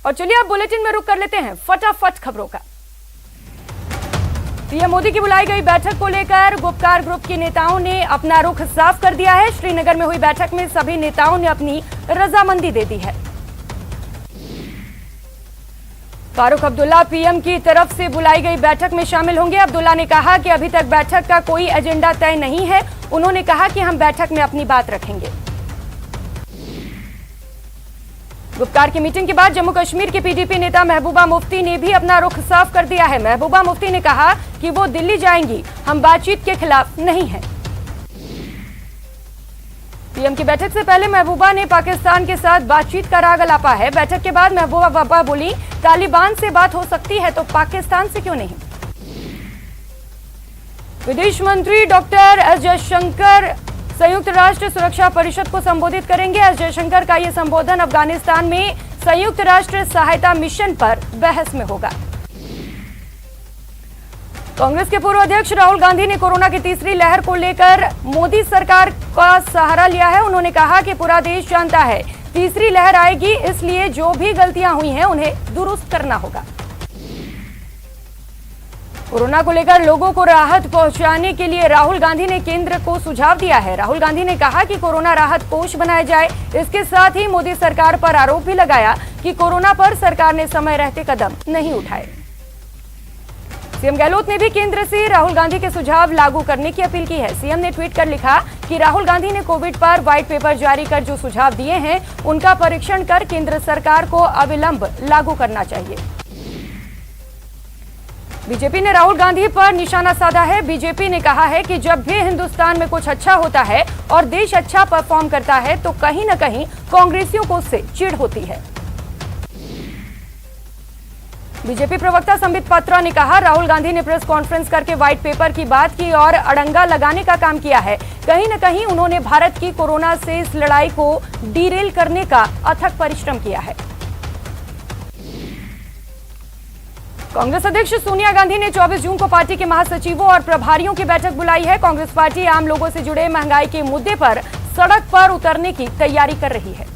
और चलिए अब बुलेटिन में रुक कर लेते हैं फटाफट खबरों का। पीएम मोदी की बुलाई गई बैठक को लेकर गुप्कार ग्रुप के नेताओं ने अपना रुख साफ कर दिया है। श्रीनगर में हुई बैठक में सभी नेताओं ने अपनी रजामंदी दे दी है। फारूक अब्दुल्ला पीएम की तरफ से बुलाई गई बैठक में शामिल होंगे। अब्दुल्ला ने कहा कि अभी तक बैठक का कोई एजेंडा तय नहीं है। उन्होंने कहा कि हम बैठक में अपनी बात रखेंगे। गुप्कार की मीटिंग के बाद जम्मू कश्मीर की पीडीपी नेता महबूबा मुफ्ती ने भी अपना रुख साफ कर दिया है। महबूबा मुफ्ती ने कहा कि वो दिल्ली जाएंगी, हम बातचीत के खिलाफ नहीं हैं। पीएम की बैठक से पहले महबूबा ने पाकिस्तान के साथ बातचीत का राग अलापा है। बैठक के बाद महबूबा बोली, तालिबान से बात हो सकती है तो पाकिस्तान से क्यों नहीं। विदेश मंत्री डॉक्टर एस जयशंकर संयुक्त राष्ट्र सुरक्षा परिषद को संबोधित करेंगे। एस जयशंकर का यह संबोधन अफगानिस्तान में संयुक्त राष्ट्र सहायता मिशन पर बहस में होगा। कांग्रेस के पूर्व अध्यक्ष राहुल गांधी ने कोरोना की तीसरी लहर को लेकर मोदी सरकार का सहारा लिया है। उन्होंने कहा कि पूरा देश जानता है तीसरी लहर आएगी, इसलिए जो भी गलतियां हुई हैं उन्हें दुरुस्त करना होगा। कोरोना को लेकर लोगों को राहत पहुंचाने के लिए राहुल गांधी ने केंद्र को सुझाव दिया है। राहुल गांधी ने कहा कि कोरोना राहत कोष बनाया जाए। इसके साथ ही मोदी सरकार पर आरोप भी लगाया कि कोरोना पर सरकार ने समय रहते कदम नहीं उठाए। सीएम गहलोत ने भी केंद्र से राहुल गांधी के सुझाव लागू करने की अपील की है। सीएम ने ट्वीट कर लिखा कि राहुल गांधी ने कोविड पर व्हाइट पेपर जारी कर जो सुझाव दिए हैं उनका परीक्षण कर केंद्र सरकार को अविलंब लागू करना चाहिए। बीजेपी ने राहुल गांधी पर निशाना साधा है। बीजेपी ने कहा है कि जब भी हिंदुस्तान में कुछ अच्छा होता है और देश अच्छा परफॉर्म करता है तो कहीं न कहीं कांग्रेसियों को उससे चिढ़ होती है। बीजेपी प्रवक्ता संबित पात्रा ने कहा, राहुल गांधी ने प्रेस कॉन्फ्रेंस करके व्हाइट पेपर की बात की और अड़ंगा लगाने का काम किया है। कहीं न कहीं उन्होंने भारत की कोरोना से इस लड़ाई को डीरेल करने का अथक परिश्रम किया है। कांग्रेस अध्यक्ष सोनिया गांधी ने 24 जून को पार्टी के महासचिवों और प्रभारियों की बैठक बुलाई है। कांग्रेस पार्टी आम लोगों से जुड़े महंगाई के मुद्दे पर सड़क पर उतरने की तैयारी कर रही है।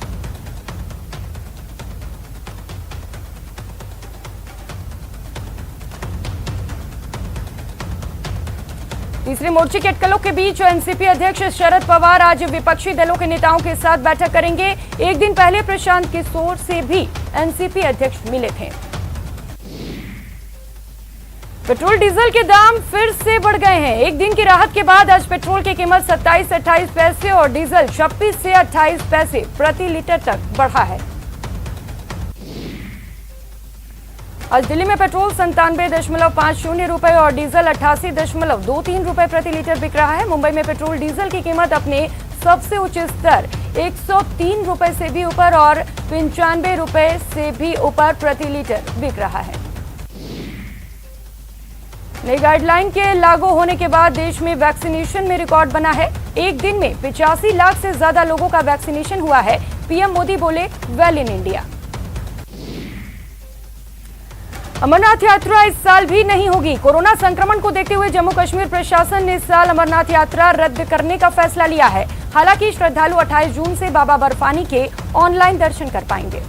तीसरे मोर्चे के अटकलों के बीच एनसीपी अध्यक्ष शरद पवार आज विपक्षी दलों के नेताओं के साथ बैठक करेंगे। एक दिन पहले प्रशांत किशोर से भी एनसीपी अध्यक्ष मिले थे। पेट्रोल डीजल के दाम फिर से बढ़ गए हैं। एक दिन की राहत के बाद आज पेट्रोल की कीमत 27 से 28 पैसे और डीजल 26 से 28 पैसे प्रति लीटर तक बढ़ा है। आज दिल्ली में पेट्रोल 97.50 रुपए और डीजल 88.23 रुपए प्रति लीटर बिक रहा है। मुंबई में पेट्रोल डीजल की कीमत अपने सबसे उच्च स्तर 103 रुपए से भी ऊपर और 95 रुपए से भी ऊपर प्रति लीटर बिक रहा है। नई गाइडलाइन के लागू होने के बाद देश में वैक्सीनेशन में रिकॉर्ड बना है। एक दिन में 85 लाख से ज्यादा लोगों का वैक्सीनेशन हुआ है। पीएम मोदी बोले, वेल इन इंडिया। अमरनाथ यात्रा इस साल भी नहीं होगी। कोरोना संक्रमण को देखते हुए जम्मू कश्मीर प्रशासन ने इस साल अमरनाथ यात्रा रद्द करने का फैसला लिया है। हालांकि श्रद्धालु 28 जून से बाबा बर्फानी के ऑनलाइन दर्शन कर पाएंगे।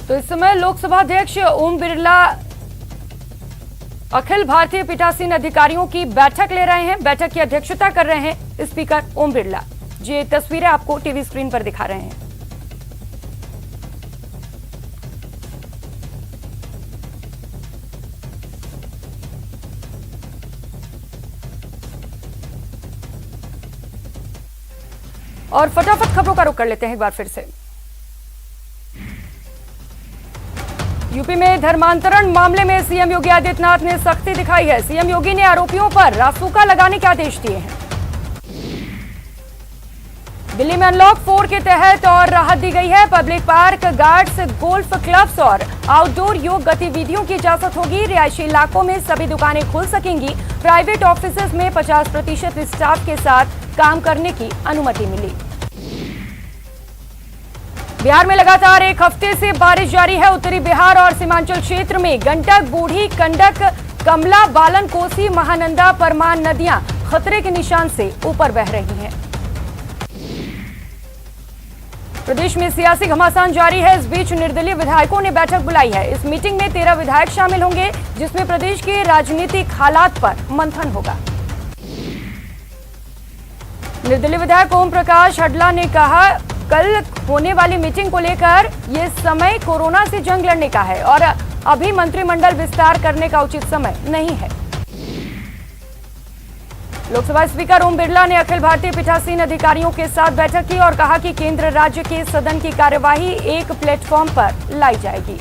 तो इस समय लोकसभा अध्यक्ष ओम बिरला अखिल भारतीय पीठासीन अधिकारियों की बैठक ले रहे हैं। बैठक की अध्यक्षता कर रहे हैं स्पीकर ओम बिरला। ये तस्वीरें आपको टीवी स्क्रीन पर दिखा रहे हैं। और फटाफट खबरों का रुख कर लेते हैं एक बार फिर से। यूपी में धर्मांतरण मामले में सीएम योगी आदित्यनाथ ने सख्ती दिखाई है। सीएम योगी ने आरोपियों पर रासुका लगाने के आदेश दिए हैं। दिल्ली में अनलॉक 4 के तहत और राहत दी गई है। Public park, guards, golf clubs और आउटडोर योग गतिविधियों की इजाजत होगी। रिहायशी इलाकों में सभी दुकानें खुल सकेंगी। प्राइवेट ऑफिसेज में 50% स्टाफ के साथ काम करने की अनुमति मिली। बिहार में लगातार एक हफ्ते से बारिश जारी है। उत्तरी बिहार और सीमांचल क्षेत्र में गंडक, बूढ़ी गंडक, कमला, बालन, कोसी, महानंदा, परमान नदियां खतरे के निशान से ऊपर बह रही हैं। प्रदेश में सियासी घमासान जारी है। इस बीच निर्दलीय विधायकों ने बैठक बुलाई है। इस मीटिंग में 13 विधायक शामिल होंगे, जिसमें प्रदेश के राजनीतिक हालात पर मंथन होगा। निर्दलीय विधायक ओम प्रकाश हडला ने कहा, कल होने वाली मीटिंग को लेकर ये समय कोरोना से जंग लड़ने का है और अभी मंत्रिमंडल विस्तार करने का उचित समय नहीं है। लोकसभा स्पीकर ओम बिरला ने अखिल भारतीय पीठासीन अधिकारियों के साथ बैठक की और कहा कि केंद्र राज्य के सदन की कार्यवाही एक प्लेटफॉर्म पर लाई जाएगी।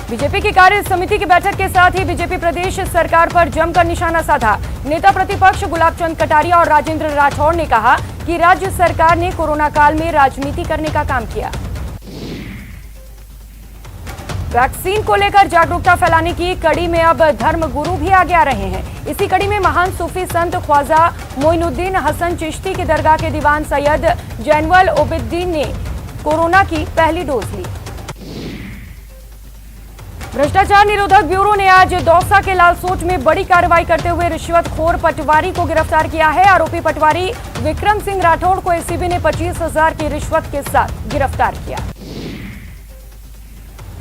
बीजेपी की कार्य समिति की बैठक के साथ ही बीजेपी प्रदेश सरकार पर जमकर निशाना साधा। नेता प्रतिपक्ष गुलाब चंद कटारिया और राजेंद्र राठौड़ ने कहा कि राज्य सरकार ने कोरोना काल में राजनीति करने का काम किया। वैक्सीन को लेकर जागरूकता फैलाने की कड़ी में अब धर्म गुरु भी आगे आ रहे हैं। इसी कड़ी में महान सूफी संत ख्वाजा मोइनुद्दीन हसन चिश्ती की दरगाह के दीवान सैयद जैनवल ओबिद्दीन ने कोरोना की पहली डोज ली। भ्रष्टाचार निरोधक ब्यूरो ने आज दौसा के लालसोट में बड़ी कार्रवाई करते हुए रिश्वतखोर पटवारी को गिरफ्तार किया है। आरोपी पटवारी विक्रम सिंह राठौड़ को एसीबी ने 25,000 की रिश्वत के साथ गिरफ्तार किया।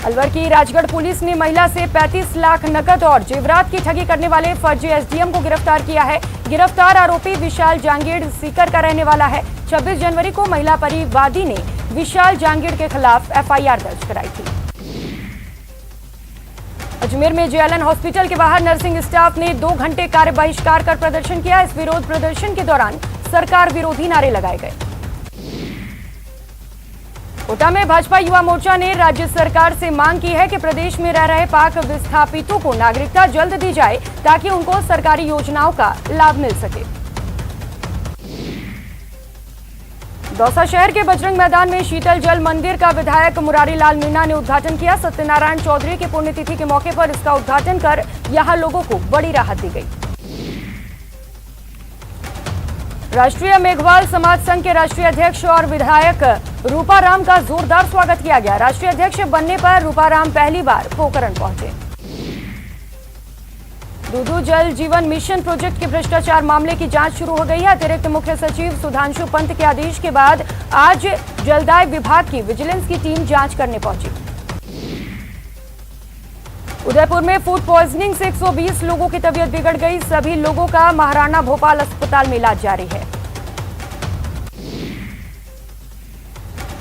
अलवर की राजगढ़ पुलिस ने महिला से 35 लाख नकद और जेवरात की ठगी करने वाले फर्जी एसडीएम को गिरफ्तार किया है। गिरफ्तार आरोपी विशाल जांगीड़ सीकर का रहने वाला है। 26 जनवरी को महिला परिवादी ने विशाल जांगीड़ के खिलाफ एफआईआर दर्ज कराई थी। अजमेर में जेएलएन हॉस्पिटल के बाहर नर्सिंग स्टाफ ने 2 घंटे कार्य बहिष्कार कर प्रदर्शन किया। इस विरोध प्रदर्शन के दौरान सरकार विरोधी नारे लगाए गए। कोटा में भाजपा युवा मोर्चा ने राज्य सरकार से मांग की है कि प्रदेश में रह रहे पाक विस्थापितों को नागरिकता जल्द दी जाए ताकि उनको सरकारी योजनाओं का लाभ मिल सके। दौसा शहर के बजरंग मैदान में शीतल जल मंदिर का विधायक मुरारी लाल मीणा ने उद्घाटन किया। सत्यनारायण चौधरी की पुण्यतिथि के मौके पर इसका उद्घाटन कर यहां लोगों को बड़ी राहत दी गई। राष्ट्रीय मेघवाल समाज संघ के राष्ट्रीय अध्यक्ष और विधायक रूपाराम का जोरदार स्वागत किया गया। राष्ट्रीय अध्यक्ष बनने पर रूपाराम पहली बार पोखरण पहुंचे। दूधू जल जीवन मिशन प्रोजेक्ट के भ्रष्टाचार मामले की जांच शुरू हो गई है। अतिरिक्त मुख्य सचिव सुधांशु पंत के आदेश के बाद आज जलदाय विभाग की विजिलेंस की टीम जांच करने पहुंची। उदयपुर में फूड पॉइजनिंग से 120 लोगों की तबीयत बिगड़ गई। सभी लोगों का महाराणा भोपाल अस्पताल में इलाज जारी है।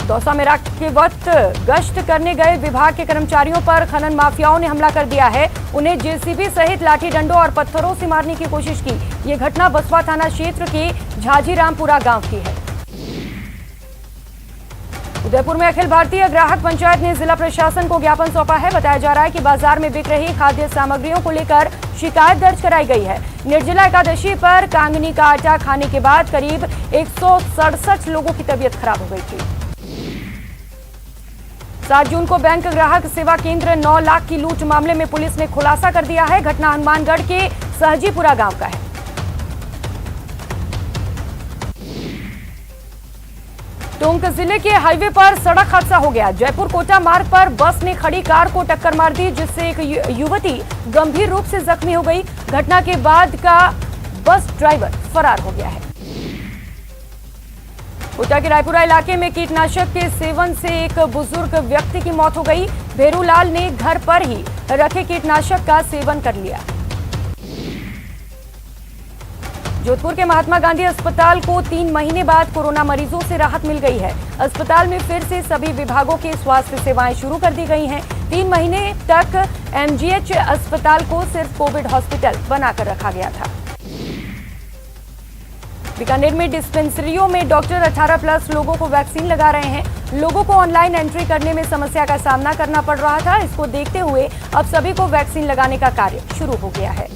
दौसा में रात के वक्त गश्त करने गए विभाग के कर्मचारियों पर खनन माफियाओं ने हमला कर दिया है। उन्हें जेसीबी सहित लाठी डंडों और पत्थरों से मारने की कोशिश की। ये घटना बसवा थाना क्षेत्र के झाजीरामपुरा गांव की है। उदयपुर में अखिल भारतीय ग्राहक पंचायत ने जिला प्रशासन को ज्ञापन सौंपा है। बताया जा रहा है कि बाजार में बिक रही खाद्य सामग्रियों को लेकर शिकायत दर्ज कराई गई है। निर्जला एकादशी पर कांगनी का आटा खाने के बाद करीब 167 लोगों की तबीयत खराब हो गई थी। 7 जून को बैंक ग्राहक सेवा केंद्र 9 लाख की लूट मामले में पुलिस ने खुलासा कर दिया है। घटना हनुमानगढ़ के सहजीपुरा गांव का है। टोंक जिले के हाईवे पर सड़क हादसा हो गया। जयपुर कोटा मार्ग पर बस ने खड़ी कार को टक्कर मार दी, जिससे एक युवती गंभीर रूप से जख्मी हो गई। घटना के बाद का बस ड्राइवर फरार हो गया है। कोटा के रायपुरा इलाके में कीटनाशक के सेवन से एक बुजुर्ग व्यक्ति की मौत हो गई। भेरूलाल ने घर पर ही रखे कीटनाशक का सेवन कर लिया। जोधपुर के महात्मा गांधी अस्पताल को 3 महीने बाद कोरोना मरीजों से राहत मिल गई है। अस्पताल में फिर से सभी विभागों की स्वास्थ्य सेवाएं शुरू कर दी गई हैं। 3 महीने तक एमजीएच अस्पताल को सिर्फ कोविड हॉस्पिटल बनाकर रखा गया था। बीकानेर में डिस्पेंसरियों में डॉक्टर 18+ लोगों को वैक्सीन लगा रहे हैं। लोगों को ऑनलाइन एंट्री करने में समस्या का सामना करना पड़ रहा था। इसको देखते हुए अब सभी को वैक्सीन लगाने का कार्य शुरू हो गया है।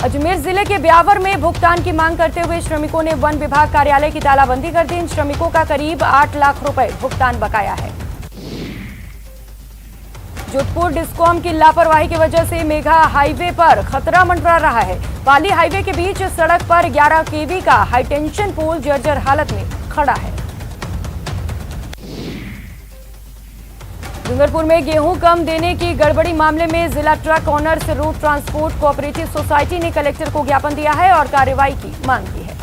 अजमेर जिले के ब्यावर में भुगतान की मांग करते हुए श्रमिकों ने वन विभाग कार्यालय की तालाबंदी कर दी। इन श्रमिकों का करीब 8 लाख रुपए भुगतान बकाया है। जोधपुर डिस्कॉम की लापरवाही की वजह से मेघा हाईवे पर खतरा मंडरा रहा है। पाली हाईवे के बीच सड़क पर 11 केवी का हाईटेंशन पोल जर्जर हालत में खड़ा है। डूंगरपुर में गेहूं कम देने की गड़बड़ी मामले में जिला truck owners road transport cooperative society ने कलेक्टर को ज्ञापन दिया है और कार्रवाई की मांग की है।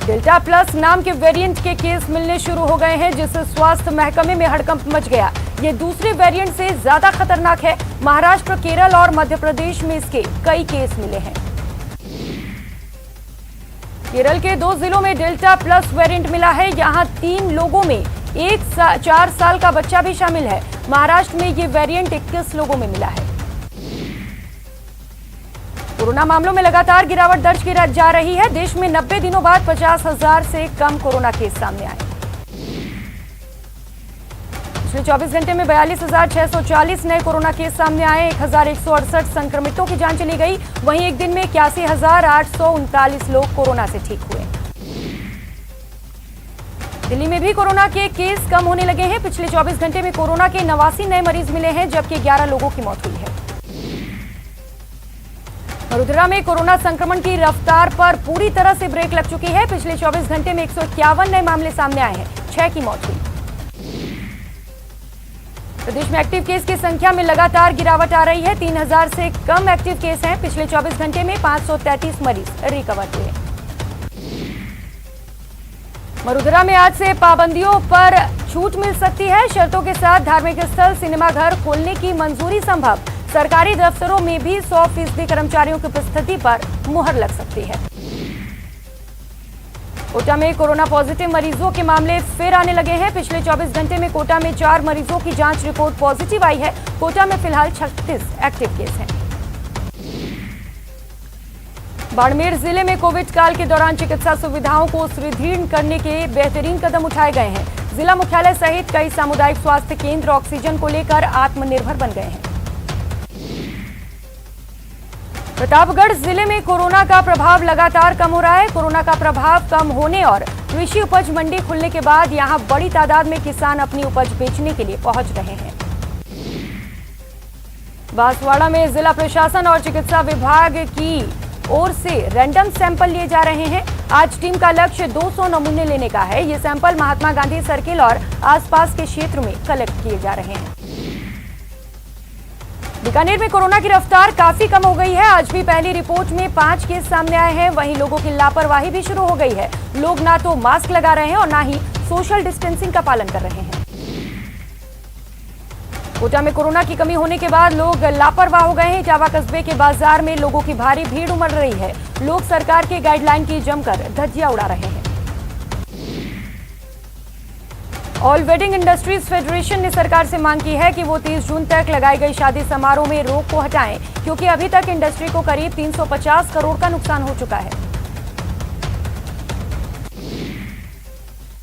डेल्टा प्लस नाम के वेरिएंट के केस मिलने शुरू हो गए हैं, जिससे स्वास्थ्य महकमे में हड़कंप मच गया। ये दूसरे वेरिएंट से ज्यादा खतरनाक है। महाराष्ट्र, केरल और मध्य प्रदेश में इसके कई केस मिले हैं। केरल के 2 जिलों में डेल्टा प्लस वेरिएंट मिला है। यहां 3 लोगों में 4 साल का बच्चा भी शामिल है। महाराष्ट्र में ये वेरिएंट 21 लोगों में मिला है। कोरोना मामलों में लगातार गिरावट दर्ज की जा रही है। देश में 90 दिनों बाद 50,000 से कम कोरोना केस सामने आए। पिछले 24 घंटे में 42,640 नए कोरोना केस सामने आए। 1,168 संक्रमितों की जांच चली गई। वहीं एक दिन में 81,839 लोग कोरोना से ठीक हुए। दिल्ली में भी कोरोना के केस कम होने लगे हैं। पिछले 24 घंटे में कोरोना के 89 नए मरीज मिले हैं, जबकि 11 लोगों की मौत हुई है। वडोदरा में कोरोना संक्रमण की रफ्तार पर पूरी तरह से ब्रेक लग चुकी है। पिछले 24 घंटे में 151 नए मामले सामने आए हैं। 6 की मौत हुई। प्रदेश में एक्टिव केस की संख्या में लगातार गिरावट आ रही है। 3,000 से कम एक्टिव केस हैं। पिछले 24 घंटे में 533 मरीज रिकवर हुए। वडोदरा में आज से पाबंदियों पर छूट मिल सकती है। शर्तों के साथ धार्मिक स्थल, सिनेमाघर खोलने की मंजूरी संभव। सरकारी दफ्तरों में भी 100% कर्मचारियों की उपस्थिति पर मुहर लग सकती है। कोटा में कोरोना पॉजिटिव मरीजों के मामले फिर आने लगे हैं। पिछले 24 घंटे में कोटा में 4 मरीजों की जांच रिपोर्ट पॉजिटिव आई है। कोटा में फिलहाल 36 एक्टिव केस हैं। बाड़मेर जिले में कोविड काल के दौरान चिकित्सा सुविधाओं को सुदृढ़ करने के बेहतरीन कदम उठाए गए हैं। जिला मुख्यालय सहित कई सामुदायिक स्वास्थ्य केंद्र ऑक्सीजन को लेकर आत्मनिर्भर बन गए हैं। प्रतापगढ़ जिले में कोरोना का प्रभाव लगातार कम हो रहा है। कोरोना का प्रभाव कम होने और कृषि उपज मंडी खुलने के बाद यहां बड़ी तादाद में किसान अपनी उपज बेचने के लिए पहुंच रहे हैं। बांसवाड़ा में जिला प्रशासन और चिकित्सा विभाग की ओर से रैंडम सैंपल लिए जा रहे हैं। आज टीम का लक्ष्य 200 नमूने लेने का है। ये सैंपल महात्मा गांधी सर्किल और आसपास के क्षेत्र में कलेक्ट किए जा रहे हैं। बीकानेर में कोरोना की रफ्तार काफी कम हो गई है। आज भी पहली रिपोर्ट में 5 केस सामने आए हैं। वहीं लोगों की लापरवाही भी शुरू हो गई है। लोग ना तो मास्क लगा रहे हैं और ना ही सोशल डिस्टेंसिंग का पालन कर रहे हैं। कोटा में कोरोना की कमी होने के बाद लोग लापरवाह हो गए हैं। इटावा कस्बे के बाजार में लोगों की भारी भीड़ उमड़ रही है। लोग सरकार के गाइडलाइन की जमकर धज्जियां उड़ा रहे हैं। ऑल वेडिंग इंडस्ट्रीज फेडरेशन ने सरकार से मांग की है कि वो 30 जून तक लगाई गई शादी समारोह में रोक को हटाएं, क्योंकि अभी तक इंडस्ट्री को करीब 350 करोड़ का नुकसान हो चुका है।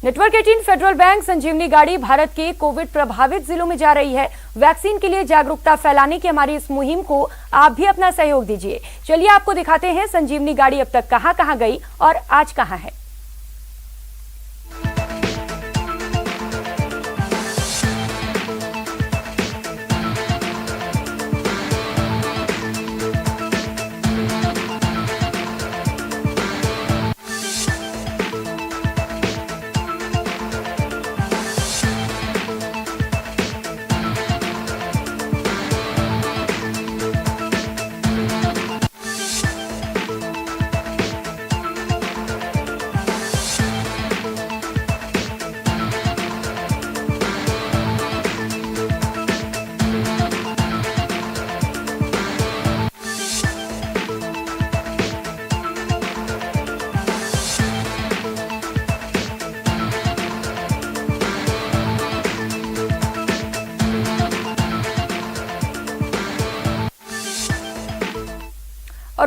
नेटवर्क 18 फेडरल बैंक संजीवनी गाड़ी भारत के कोविड प्रभावित जिलों में जा रही है। वैक्सीन के लिए जागरूकता फैलाने की हमारी इस मुहिम को आप भी अपना सहयोग दीजिए। चलिए आपको दिखाते हैं संजीवनी गाड़ी अब तक कहां गई और आज कहां है।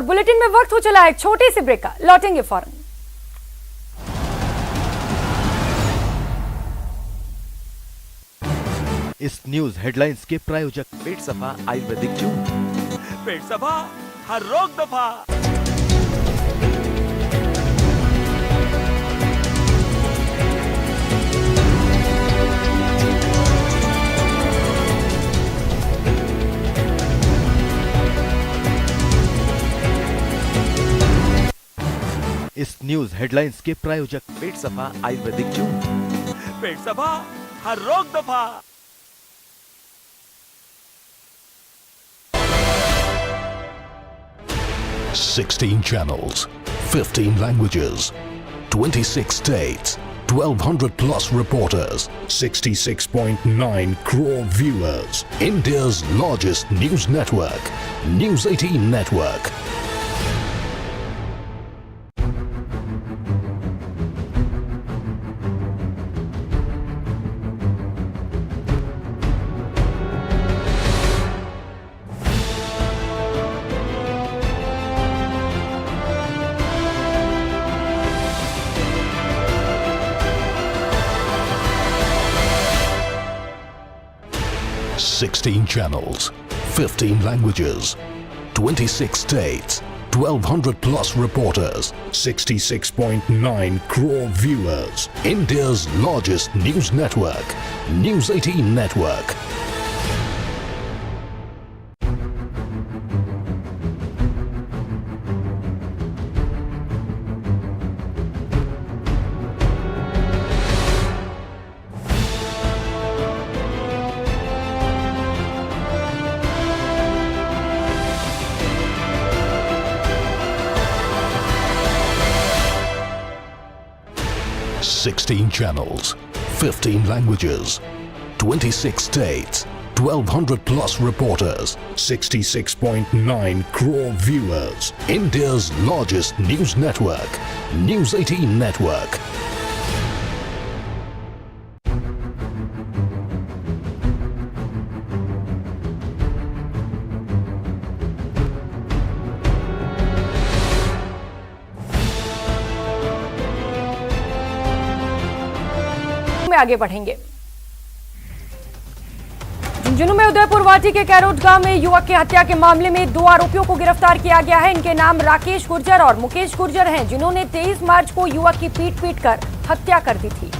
बुलेटिन में वक्त हो चला एक छोटे से ब्रेक का, लौटेंगे फौरन। इस न्यूज हेडलाइंस के प्रायोजक पेट सफा आयुर्वेदिक जूस, पेट सफा हर रोग दफा। इस न्यूज हेडलाइंस के प्रायोजक पेट सफा आयुर्वेदिक जूस, पेट सफा हर रोग दफा। $16 channels, 15 languages, 26 states, 1,200 plus reporters, 66.9 crore viewers. India's largest news network, News 18 Network. $16 channels, 15 languages, 26 states, 1,200 plus reporters, 66.9 crore viewers. India's largest news network, News 18 Network. $16 channels, 15 languages, 26 states, 1,200 plus reporters, 66.9 crore viewers. India's largest news network, News 18 Network. में आगे बढ़ेंगे। झुंझुनू में उदयपुर वाटी के carrot गांव में युवक की हत्या के मामले में 2 आरोपियों को गिरफ्तार किया गया है। इनके नाम राकेश गुर्जर और मुकेश गुर्जर हैं, जिन्होंने 23 मार्च को युवक की पीट कर हत्या कर दी थी।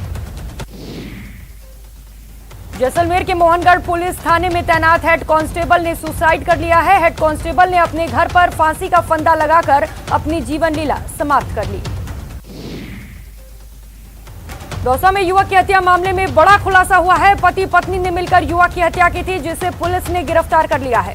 जैसलमेर के मोहनगढ़ पुलिस थाने में तैनात हेड कांस्टेबल ने सुसाइड कर लिया है। हेड कांस्टेबल ने अपने घर पर फांसी का फंदा लगाकर अपनी जीवन लीला समाप्त कर ली। दौसा में युवक की हत्या मामले में बड़ा खुलासा हुआ है। पति पत्नी ने मिलकर युवक की हत्या की थी, जिसे पुलिस ने गिरफ्तार कर लिया है।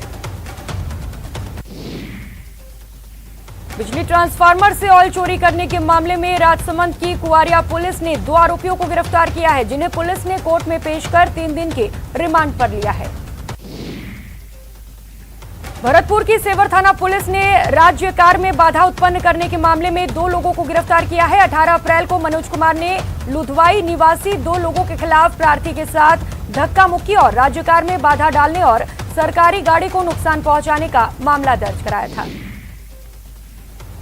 बिजली ट्रांसफार्मर से ऑयल चोरी करने के मामले में राजसमंद की कुआरिया पुलिस ने 2 आरोपियों को गिरफ्तार किया है, जिन्हें पुलिस ने कोर्ट में पेश कर 3 दिन के रिमांड पर लिया है। भरतपुर की सेवर थाना पुलिस ने राज्य कार में बाधा उत्पन्न करने के मामले में 2 लोगों को गिरफ्तार किया है। 18 अप्रैल को मनोज कुमार ने लुधवाई निवासी 2 लोगों के खिलाफ प्रार्थी के साथ धक्का मुक्की और राज्य कार में बाधा डालने और सरकारी गाड़ी को नुकसान पहुंचाने का मामला दर्ज कराया था।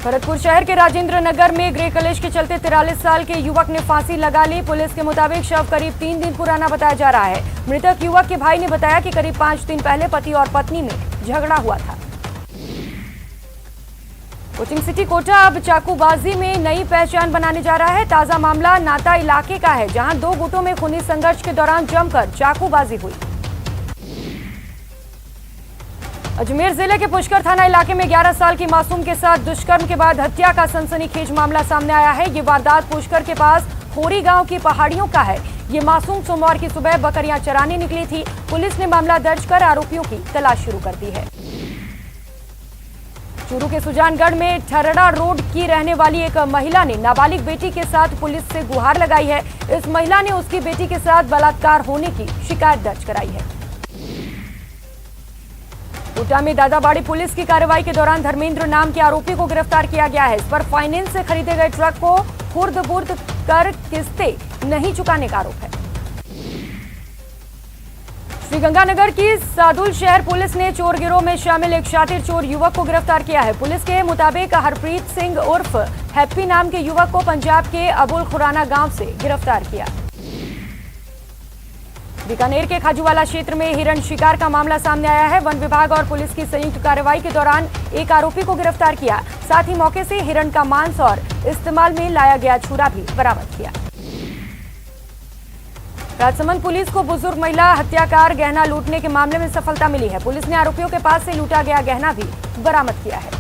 भरतपुर शहर के राजेंद्र नगर में गृह कलेश के चलते 43 साल के युवक ने फांसी लगा ली। पुलिस के मुताबिक शव करीब 3 दिन पुराना बताया जा रहा है। मृतक युवक के भाई ने बताया कि करीब 5 दिन पहले पति और पत्नी में झगड़ा हुआ था। कोचिंग सिटी कोटा अब चाकूबाजी में नई पहचान बनाने जा रहा है। ताजा मामला नाता इलाके का है, जहां 2 गुटों में खूनी संघर्ष के दौरान जमकर चाकूबाजी हुई। अजमेर जिले के पुष्कर थाना इलाके में 11 साल की मासूम के साथ दुष्कर्म के बाद हत्या का सनसनीखेज मामला सामने आया है। ये वारदात पुष्कर के पास खोरी गांव की पहाड़ियों का है। ये मासूम सोमवार की सुबह बकरियां चराने निकली थी। पुलिस ने मामला दर्ज कर आरोपियों की तलाश शुरू कर दी है। चूरू के सुजानगढ़ में ठरड़ा रोड की रहने वाली एक महिला ने नाबालिग बेटी के साथ पुलिस से गुहार लगाई है। इस महिला ने उसकी बेटी के साथ बलात्कार होने की शिकायत दर्ज कराई है। कोटा में दादाबाड़ी पुलिस की कार्रवाई के दौरान धर्मेंद्र नाम के आरोपी को गिरफ्तार किया गया है। इस पर फाइनेंस से खरीदे गए ट्रक को खुर्द कर किस्तें नहीं चुकाने का आरोप है। श्रीगंगानगर की सादुल शहर पुलिस ने चोर गिरोह में शामिल एक शातिर चोर युवक को गिरफ्तार किया है। पुलिस के मुताबिक हरप्रीत सिंह उर्फ हैप्पी नाम के युवक को पंजाब के अबुल खुराना गांव से गिरफ्तार किया। बीकानेर के खाजूवाला क्षेत्र में हिरण शिकार का मामला सामने आया है। वन विभाग और पुलिस की संयुक्त कार्रवाई के दौरान एक आरोपी को गिरफ्तार किया। साथ ही मौके से हिरण का मांस और इस्तेमाल में लाया गया छुरा भी बरामद किया। राजसमंद पुलिस को बुजुर्ग महिला हत्याकार गहना लूटने के मामले में सफलता मिली है। पुलिस ने आरोपियों के पास से लूटा गया गहना भी बरामद किया है।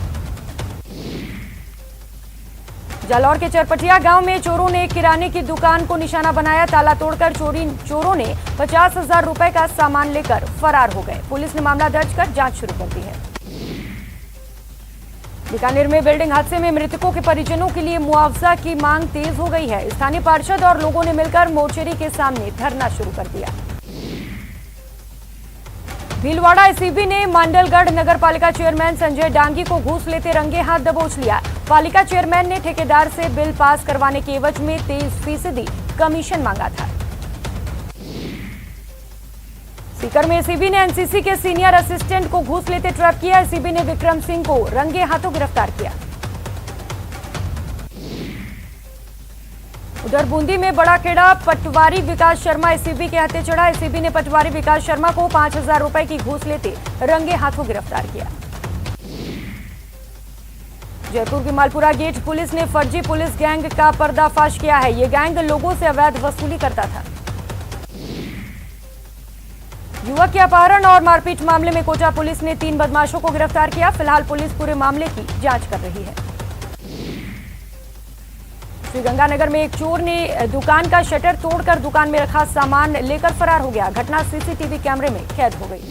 जालौर के चरपटिया गांव में चोरों ने एक किराने की दुकान को निशाना बनाया। ताला तोड़कर चोरों ने 50,000 रुपए का सामान लेकर फरार हो गए। पुलिस ने मामला दर्ज कर जांच शुरू कर दी है। बीकानेर में बिल्डिंग हादसे में मृतकों के परिजनों के लिए मुआवजा की मांग तेज हो गई है। स्थानीय पार्षद और लोगों ने मिलकर मोर्चरी के सामने धरना शुरू कर दिया। भीलवाड़ा एसीबी ने मांडलगढ़ नगर पालिका चेयरमैन संजय डांगी को घूस लेते रंगे हाथ दबोच लिया। पालिका चेयरमैन ने ठेकेदार से बिल पास करवाने के एवज में 23% कमीशन मांगा था। सीकर में एसीबी ने एनसीसी के सीनियर असिस्टेंट को घूस लेते ट्रैप किया। एसीबी ने विक्रम सिंह को रंगे हाथों गिरफ्तार किया। उधर बूंदी में बड़ा खेड़ा पटवारी विकास शर्मा एसीबी के हत्थे चढ़ा। एसीबी ने पटवारी विकास शर्मा को 5,000 रुपए की घूस लेते रंगे हाथों गिरफ्तार किया। जयपुर की मालपुरा गेट पुलिस ने फर्जी पुलिस गैंग का पर्दाफाश किया है। ये गैंग लोगों से अवैध वसूली करता था। युवक के अपहरण और मारपीट मामले में कोटा पुलिस ने 3 बदमाशों को गिरफ्तार किया। फिलहाल पुलिस पूरे मामले की जांच कर रही है। श्रीगंगानगर में एक चोर ने दुकान का शटर तोड़कर दुकान में रखा सामान लेकर फरार हो गया। घटना सीसीटीवी कैमरे में कैद हो गई।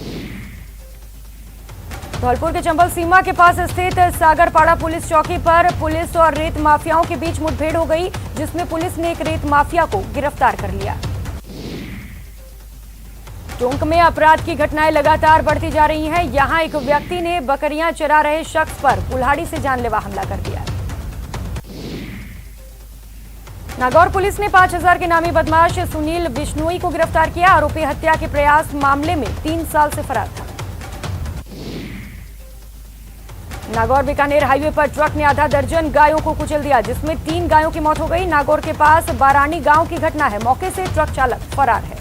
धौलपुर के चंबल सीमा के पास स्थित सागरपाड़ा पुलिस चौकी पर पुलिस और रेत माफियाओं के बीच मुठभेड़ हो गई, जिसमें पुलिस ने एक रेत माफिया को गिरफ्तार कर लिया। टोंक में अपराध की घटनाएं लगातार बढ़ती जा रही हैं। यहां एक व्यक्ति ने बकरियां चरा रहे शख्स पर कुल्हाड़ी से जानलेवा हमला कर दिया। नागौर पुलिस ने 5,000 के नामी बदमाश सुनील बिश्नोई को गिरफ्तार किया। आरोपी हत्या के प्रयास मामले में 3 साल से फरार था। नागौर बीकानेर हाईवे पर ट्रक ने आधा दर्जन गायों को कुचल दिया, जिसमें 3 गायों की मौत हो गई। नागौर के पास बारानी गांव की घटना है। मौके से ट्रक चालक फरार है।